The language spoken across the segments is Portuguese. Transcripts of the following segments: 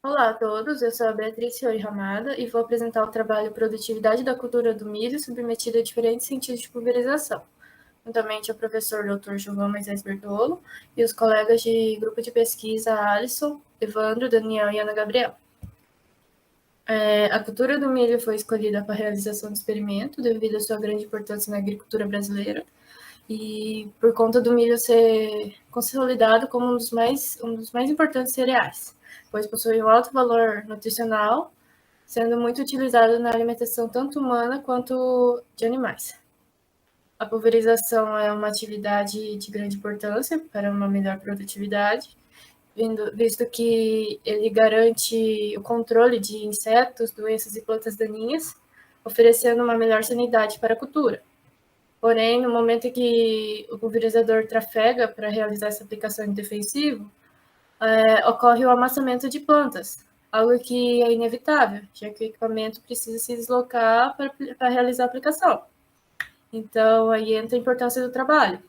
Olá a todos, eu sou a Beatriz Fiori Ramada e vou apresentar o trabalho Produtividade da Cultura do Milho submetido a diferentes sentidos de pulverização, juntamente ao professor Dr. João Moisés Bertolo e os colegas de grupo de pesquisa Alisson, Evandro, Daniel e Ana Gabriel. A cultura do milho foi escolhida para a realização do experimento devido à sua grande importância na agricultura brasileira e por conta do milho ser consolidado como um dos mais importantes cereais, pois possui um alto valor nutricional, sendo muito utilizado na alimentação tanto humana quanto de animais. A pulverização é uma atividade de grande importância para uma melhor produtividade, visto que ele garante o controle de insetos, doenças e plantas daninhas, oferecendo uma melhor sanidade para a cultura. Porém, no momento em que o pulverizador trafega para realizar essa aplicação de defensivo, ocorre o amassamento de plantas, algo que é inevitável, já que o equipamento precisa se deslocar para realizar a aplicação. Então, aí entra a importância do trabalho,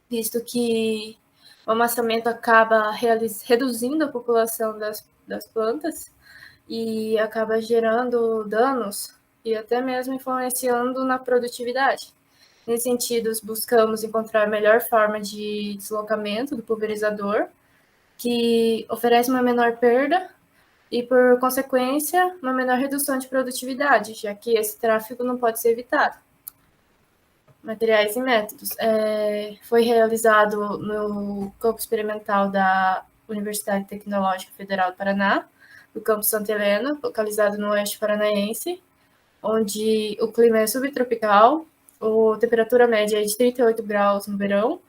visto que o amassamento acaba reduzindo a população das plantas e acaba gerando danos e até mesmo influenciando na produtividade. Nesse sentido, buscamos encontrar a melhor forma de deslocamento do pulverizador, que oferece uma menor perda e, por consequência, uma menor redução de produtividade, já que esse tráfego não pode ser evitado. Materiais e métodos. Foi realizado no campo experimental da Universidade Tecnológica Federal do Paraná, no campo Santa Helena, localizado no oeste paranaense, onde o clima é subtropical, a temperatura média é de 38 graus no verão,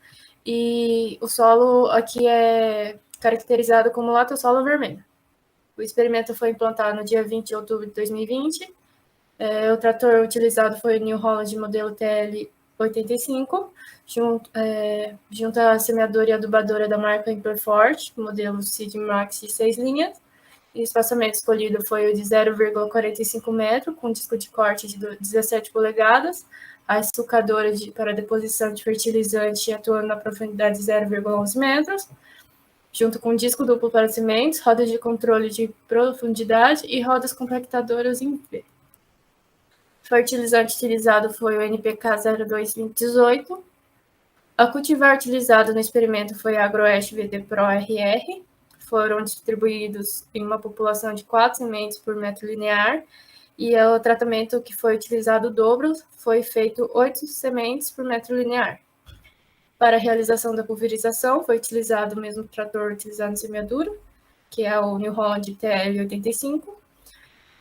e o solo aqui é caracterizado como latossolo vermelho. O experimento foi implantado no dia 20 de outubro de 2020. O trator utilizado foi o New Holland modelo TL85, junto à semeadora e adubadora da marca Imperforte, modelo Seed Max de 6 linhas. E o espaçamento escolhido foi o de 0,45 metro, com disco de corte de 17 polegadas, a estucadora para deposição de fertilizante atuando na profundidade de 0,11 metros, junto com disco duplo para sementes, rodas de controle de profundidade e rodas compactadoras em V. O fertilizante utilizado foi o NPK 022018. A cultivar utilizado no experimento foi a Agroeste VT Pro RR. Foram distribuídos em uma população de 4 sementes por metro linear, e o tratamento que foi utilizado o dobro, foi feito 8 sementes por metro linear. Para a realização da pulverização, foi utilizado o mesmo trator utilizado em semeadura, que é o New Holland TL85,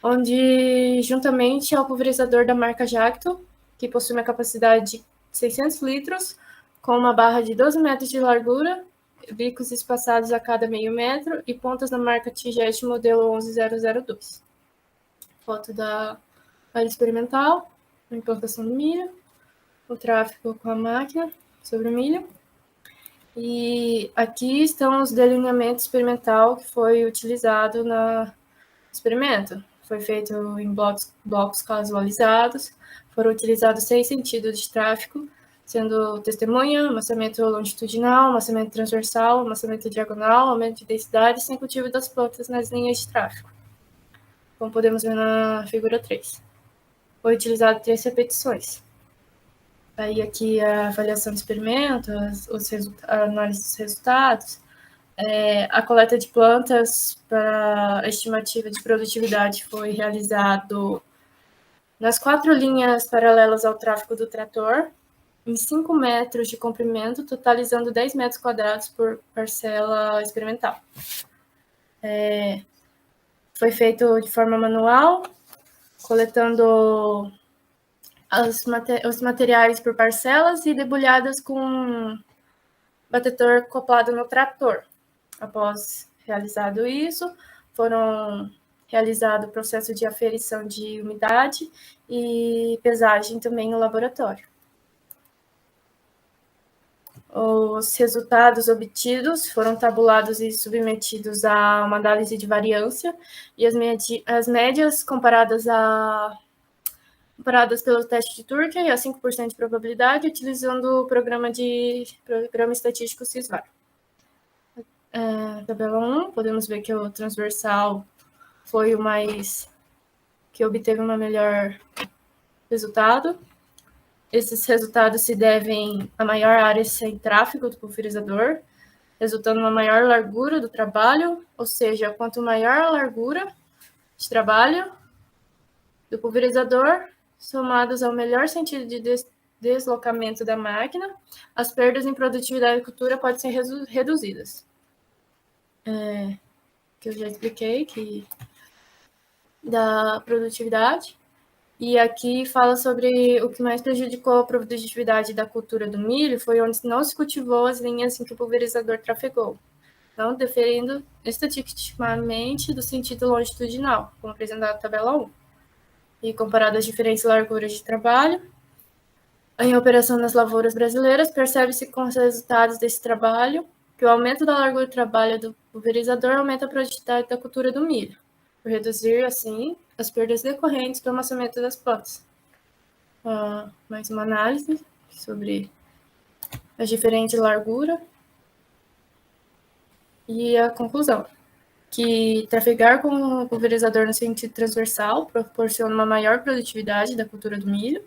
onde, juntamente ao pulverizador da marca Jacto, que possui uma capacidade de 600 litros, com uma barra de 12 metros de largura, bicos espaçados a cada meio metro e pontas da marca Tijet modelo 11002. Foto da área experimental, a implantação do milho, o tráfego com a máquina sobre o milho. E aqui estão os delineamentos experimental que foi utilizado no experimento. Foi feito em blocos casualizados, foram utilizados 6 sentidos de tráfego, sendo testemunha, amassamento longitudinal, amassamento transversal, amassamento diagonal, aumento de densidade, sem cultivo das plantas nas linhas de tráfego, como podemos ver na figura 3. Foi utilizado 3 repetições. Aí aqui a avaliação do experimento, a análise dos resultados, a coleta de plantas para a estimativa de produtividade foi realizado nas 4 linhas paralelas ao tráfego do trator, em 5 metros de comprimento, totalizando 10 metros quadrados por parcela experimental. Foi feito de forma manual, coletando os materiais por parcelas e debulhadas com batetor acoplado no trator. Após realizado isso, foram realizado o processo de aferição de umidade e pesagem também no laboratório. Os resultados obtidos foram tabulados e submetidos a uma análise de variância, e as médias comparadas pelo teste de Turkey a 5% de probabilidade, utilizando o programa estatístico Sysvar. Tabela 1, podemos ver que o transversal foi o que obteve um melhor resultado. Esses resultados se devem a maior área sem tráfego do pulverizador, resultando uma maior largura do trabalho, ou seja, quanto maior a largura de trabalho do pulverizador, somados ao melhor sentido de deslocamento da máquina, as perdas em produtividade da cultura podem ser reduzidas. Que eu já expliquei, que da produtividade. E aqui fala sobre o que mais prejudicou a produtividade da cultura do milho foi onde não se cultivou as linhas em que o pulverizador trafegou, não diferindo estatisticamente do sentido longitudinal, como apresentado na tabela 1. E comparado às diferentes larguras de trabalho, em operação nas lavouras brasileiras, percebe-se com os resultados desse trabalho que o aumento da largura do trabalho do pulverizador aumenta a produtividade da cultura do milho, por reduzir, assim, as perdas decorrentes do amassamento das plantas. Mais uma análise sobre as diferentes larguras. E a conclusão, que trafegar com o pulverizador no sentido transversal proporciona uma maior produtividade da cultura do milho,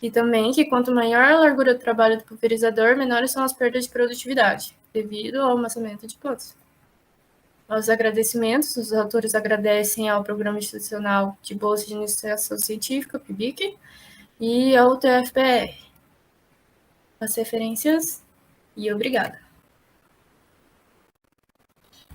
e também que quanto maior a largura do trabalho do pulverizador, menores são as perdas de produtividade, devido ao amassamento de plantas. Os agradecimentos, os autores agradecem ao Programa Institucional de Bolsa de Iniciação Científica, PIBIC, e ao TFPR. As referências, e obrigada.